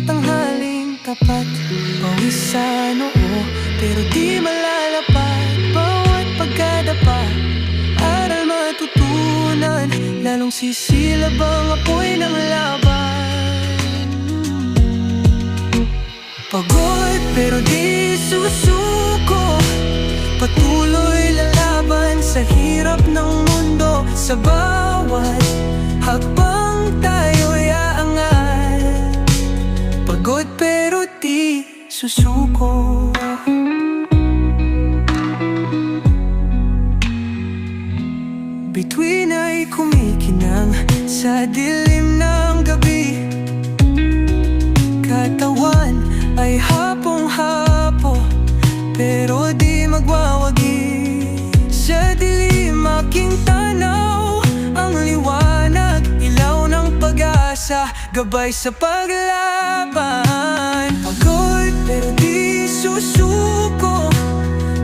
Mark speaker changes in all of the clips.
Speaker 1: tanghaling tapat. Pawis sa noo, pero di malalapad. Bawat pagkadapa, aral matutunan. Lalong sisilab ang apoy ng laban. Pagod pero di susuko, patuloy lalaban sa hirap ng mundo. Sa bawat hakbang tayo'y aangat. Pagod pero di susuko. Bituin ay kumikinang sa dilim ng gabi. Katawan ay hapong-hapo, pero di magwawagi. Sa dilim aking tanaw ang liwanag, ilaw ng pag-asa, gabay sa paglaban. Pagod pero di susuko,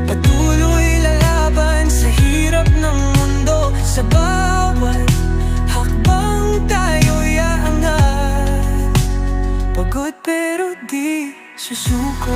Speaker 1: patuloy lalaban sa hirap ng mundo. Sa bawat hakbang tayo'y aangat. Pagod pero di susuko.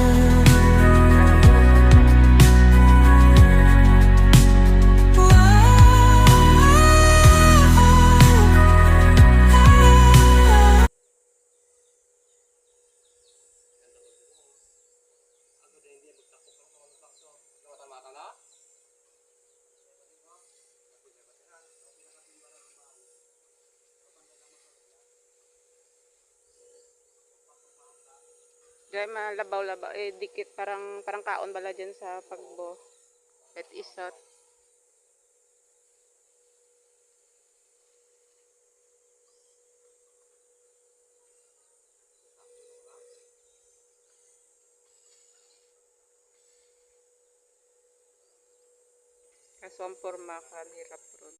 Speaker 2: Diyan malabaw-labaw dikit parang kaon bala dyan sa pagbo. Bet isot. Kaso ang porma kan hirap ron.